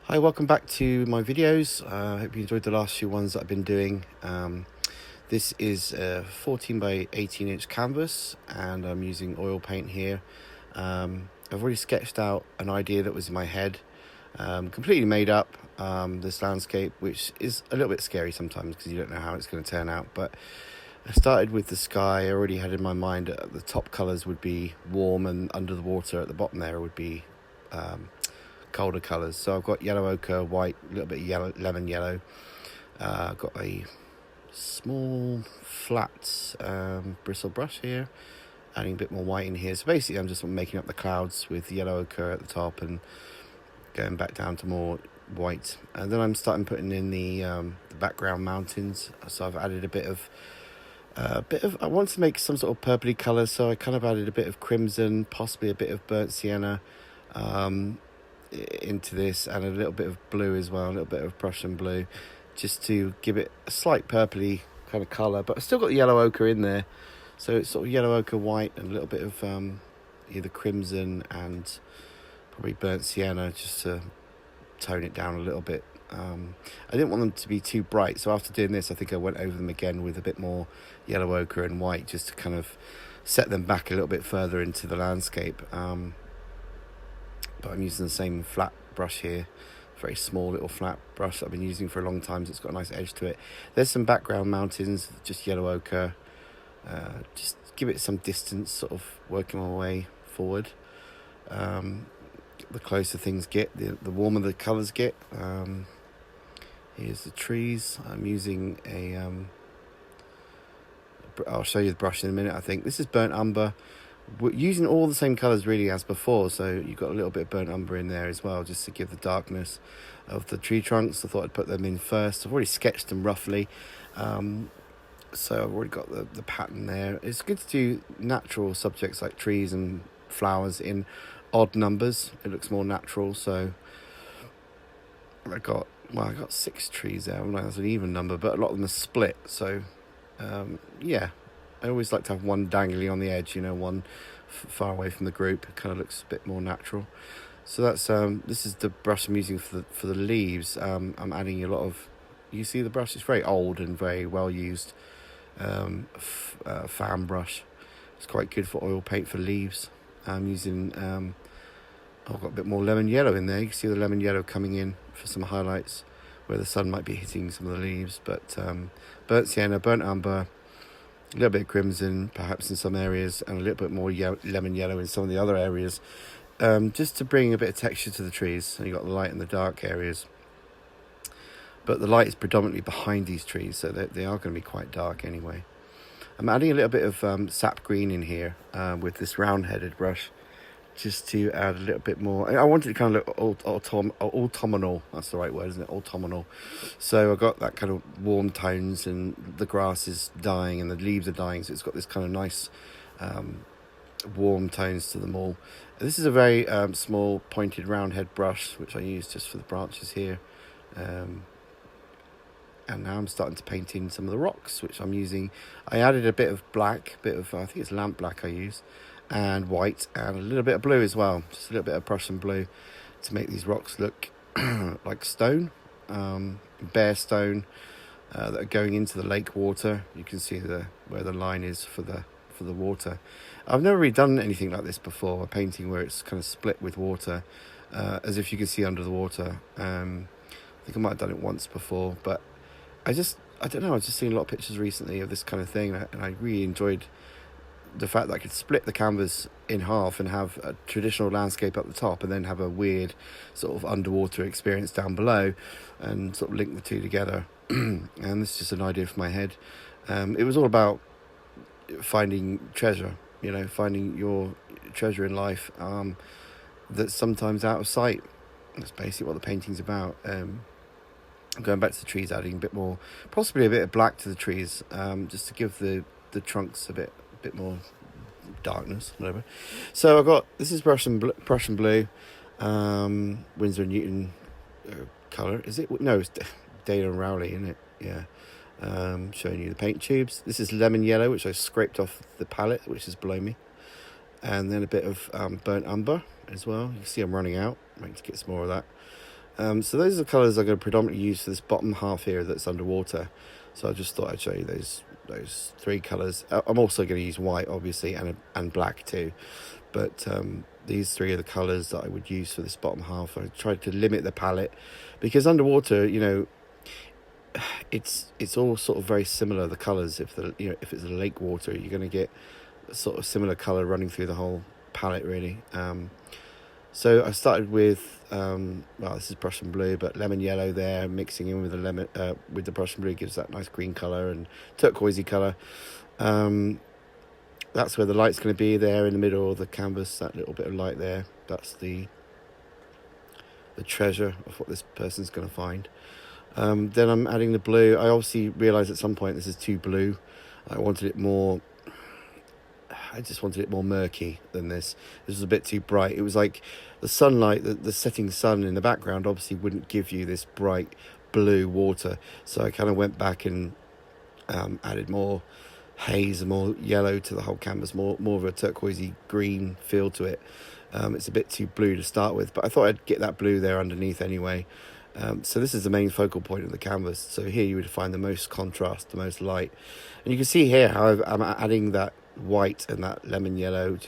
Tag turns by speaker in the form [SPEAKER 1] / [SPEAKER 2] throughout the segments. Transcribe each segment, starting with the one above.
[SPEAKER 1] Hi, welcome back to my videos. I hope you enjoyed the last few ones that I've been doing. This is a 14 by 18 inch canvas and I'm using oil paint here. I've already sketched out an idea that was in my head, completely made up, this landscape, which is a little bit scary sometimes because you don't know how it's going to turn out. But I started with the sky. I already had in my mind the top colours would be warm, and under the water at the bottom there would be colder colours. So I've got yellow ochre, white, a little bit of yellow, lemon yellow. I've got a small flat bristle brush here, adding a bit more white in here. So basically I'm just making up the clouds with yellow ochre at the top and going back down to more white. And then I'm starting putting in the background mountains. So I've added a bit of I want to make some sort of purpley colour, so I kind of added a bit of crimson, possibly a bit of burnt sienna into this, and a little bit of blue as well, a little bit of Prussian blue, just to give it a slight purpley kind of colour. But I've still got the yellow ochre in there, so it's sort of yellow ochre, white, and a little bit of either crimson and probably burnt sienna, just to tone it down a little bit. I didn't want them to be too bright, so after doing this I think I went over them again with a bit more yellow ochre and white, just to kind of set them back a little bit further into the landscape. But I'm using the same flat brush here, very small little flat brush that I've been using for a long time, so it's got a nice edge to it. There's some background mountains, just yellow ochre, just give it some distance, sort of working my way forward. The closer things get, the warmer the colours get. Here's the trees. I'm using I'll show you the brush in a minute. I think this is burnt umber. We're using all the same colours really as before, so you've got a little bit of burnt umber in there as well, just to give the darkness of the tree trunks. I thought I'd put them in first. I've already sketched them roughly, so I've already got the pattern there. It's good to do natural subjects like trees and flowers in odd numbers. It looks more natural. So I got 6 trees there. I'm like, that's an even number, but a lot of them are split. So yeah, I always like to have one dangly on the edge, one far away from the group. It kind of looks a bit more natural. So that's this is the brush I'm using for the leaves. I'm adding a lot of, you see the brush, it's very old and very well used fan brush. It's quite good for oil paint for leaves. I'm using I've got a bit more lemon yellow in there. You can see the lemon yellow coming in for some highlights where the sun might be hitting some of the leaves. But burnt sienna, burnt umber, a little bit of crimson perhaps in some areas, and a little bit more lemon yellow in some of the other areas, just to bring a bit of texture to the trees. So you've got the light and the dark areas, but the light is predominantly behind these trees, so they are going to be quite dark anyway. I'm adding a little bit of sap green in here with this round-headed brush, just to add a little bit more. I wanted to kind of look autumnal. That's the right word, isn't it? Autumnal. So I got that kind of warm tones, and the grass is dying and the leaves are dying, so it's got this kind of nice warm tones to them all. This is a very small pointed round head brush, which I use just for the branches here. And now I'm starting to paint in some of the rocks, which I'm using. I added a bit of black, I think it's lamp black I use, and white, and a little bit of blue as well, just a little bit of Prussian blue, to make these rocks look like stone, bare stone, that are going into the lake water. You can see where the line is for the water. I've never really done anything like this before, a painting where it's kind of split with water, as if you can see under the water. I think I might have done it once before, but I don't know, I've just seen a lot of pictures recently of this kind of thing, and I really enjoyed the fact that I could split the canvas in half and have a traditional landscape up the top, and then have a weird sort of underwater experience down below, and sort of link the two together. And this is just an idea from my head. It was all about finding treasure, finding your treasure in life, that's sometimes out of sight. That's basically what the painting's about. Going back to the trees, adding a bit more, possibly a bit of black to the trees, just to give the trunks a bit more darkness, whatever. So I got, this is Prussian blue, Winsor & Newton colour. Is it? No, it's Dale and Rowley, isn't it? Yeah. Showing you the paint tubes. This is lemon yellow, which I scraped off the palette, which is below me. And then a bit of burnt umber as well. You can see I'm running out. I need to get some more of that. So those are the colours I'm going to predominantly use for this bottom half here that's underwater. So I just thought I'd show you those three colours. I'm also going to use white, obviously, and black too. But these three are the colours that I would use for this bottom half. I tried to limit the palette because underwater, it's all sort of very similar. The colours, if it's a lake water, you're going to get a sort of similar colour running through the whole palette, really. So I started with this is Prussian blue, but lemon yellow there, mixing in with the Prussian blue gives that nice green colour and turquoisey colour. That's where the light's going to be, there in the middle of the canvas, that little bit of light there. That's the treasure of what this person's going to find. Then I'm adding the blue. I obviously realised at some point this is too blue. I just wanted it more murky than this. This was a bit too bright. It was like the sunlight, the setting sun in the background obviously wouldn't give you this bright blue water. So I kind of went back and added more haze and more yellow to the whole canvas, more of a turquoisey green feel to it. It's a bit too blue to start with, but I thought I'd get that blue there underneath anyway. So this is the main focal point of the canvas. So here you would find the most contrast, the most light. And you can see here how I'm adding that white and that lemon yellow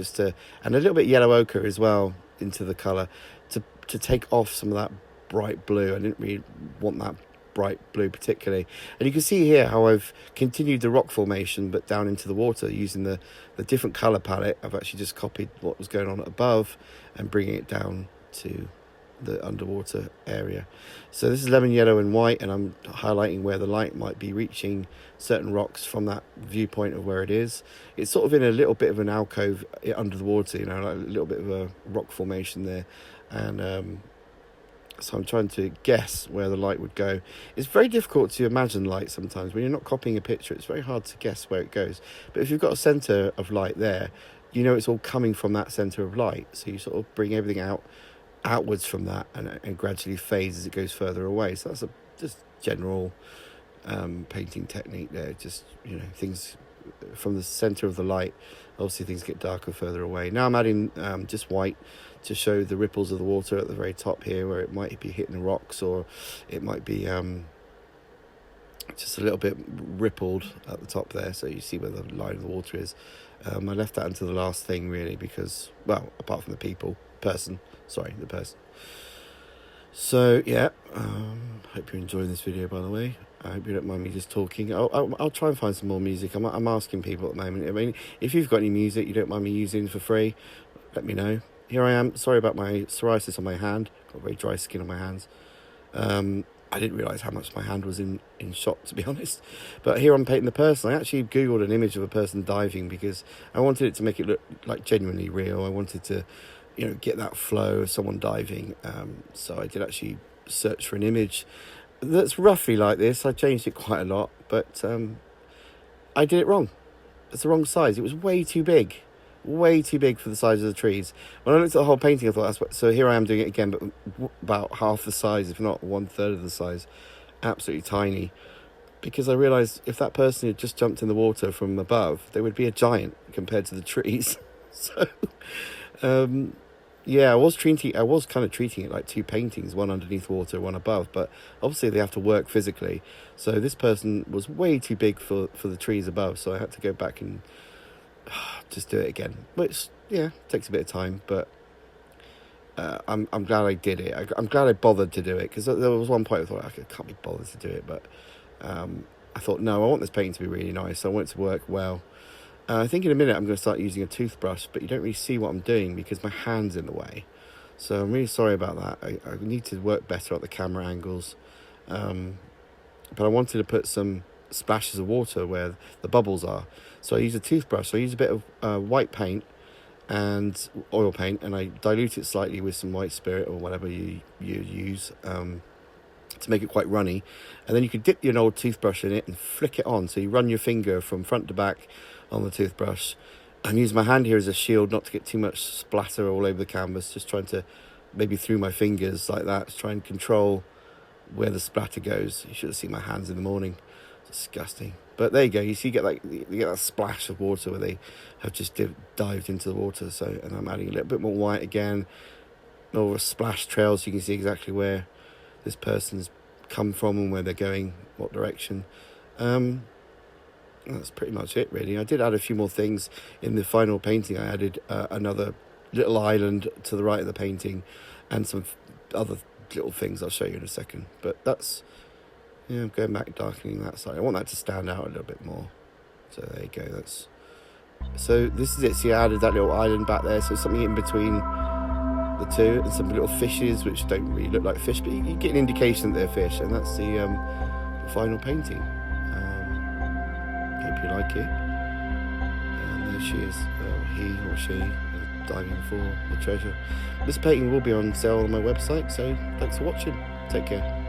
[SPEAKER 1] and a little bit yellow ochre as well into the colour to take off some of that bright blue. I didn't really want that bright blue particularly. And you can see here how I've continued the rock formation but down into the water using the different colour palette. I've actually just copied what was going on above and bringing it down to the underwater area. So this is lemon yellow and white, and I'm highlighting where the light might be reaching certain rocks from that viewpoint of where it is. It's sort of in a little bit of an alcove under the water, like a little bit of a rock formation there, and so I'm trying to guess where the light would go. It's very difficult to imagine light sometimes. When you're not copying a picture, it's very hard to guess where it goes. But if you've got a centre of light there, it's all coming from that centre of light. So you sort of bring everything outwards from that and gradually fades as it goes further away. So that's a just general painting technique there. Just, things from the centre of the light, obviously things get darker further away. Now I'm adding just white to show the ripples of the water at the very top here, where it might be hitting the rocks, or it might be just a little bit rippled at the top there, so you see where the line of the water is. I left that until the last thing, really, because, well, apart from the person. So yeah, hope you're enjoying this video, by the way. I hope you don't mind me just talking. I'll try and find some more music. I'm asking people at the moment. I mean, if you've got any music you don't mind me using for free, let me know. Here I am. Sorry about my psoriasis on my hand. Got very dry skin on my hands. I didn't realise how much my hand was in shot, to be honest. But here I'm painting the person. I actually Googled an image of a person diving because I wanted it to make it look like genuinely real. I wanted to, get that flow of someone diving. So I did actually search for an image that's roughly like this. I changed it quite a lot, but I did it wrong. It's the wrong size. It was way too big for the size of the trees. When I looked at the whole painting, I thought, so here I am doing it again, but about half the size, if not 1/3 of the size. Absolutely tiny. Because I realised if that person had just jumped in the water from above, they would be a giant compared to the trees. So, yeah, I was kind of treating it like two paintings, one underneath water, one above, but obviously they have to work physically. So this person was way too big for the trees above, so I had to go back and just do it again, which takes a bit of time, but I'm glad I did it. I'm glad I bothered to do it, because there was one point I thought I can't be bothered to do it, but I thought, no, I want this painting to be really nice, so I want it to work well. I think in a minute I'm going to start using a toothbrush, but you don't really see what I'm doing because my hand's in the way, so I'm really sorry about that. I need to work better at the camera angles, but I wanted to put some splashes of water where the bubbles are. So I use a toothbrush. So I use a bit of white paint and oil paint, and I dilute it slightly with some white spirit or whatever you use to make it quite runny. And then you can dip your old toothbrush in it and flick it on. So you run your finger from front to back on the toothbrush. And use my hand here as a shield, not to get too much splatter all over the canvas. Just trying to, maybe through my fingers like that, try and control where the splatter goes. You should have seen my hands in the morning. Disgusting. But there you go. You see, you get that splash of water where they have just dived into the water. So, and I'm adding a little bit more white again, more of a splash trail, so you can see exactly where this person's come from and where they're going, what direction. That's pretty much it, really. I did add a few more things in the final painting. I added another little island to the right of the painting and some other little things I'll show you in a second. But that's, I'm going back, darkening that side. I want that to stand out a little bit more. So there you go. So this is it. See, I added that little island back there, so something in between the two, and some little fishes which don't really look like fish, but you get an indication that they're fish, and that's the final painting. Hope you like it. And there she is, he or she, diving for the treasure. This painting will be on sale on my website, so thanks for watching. Take care.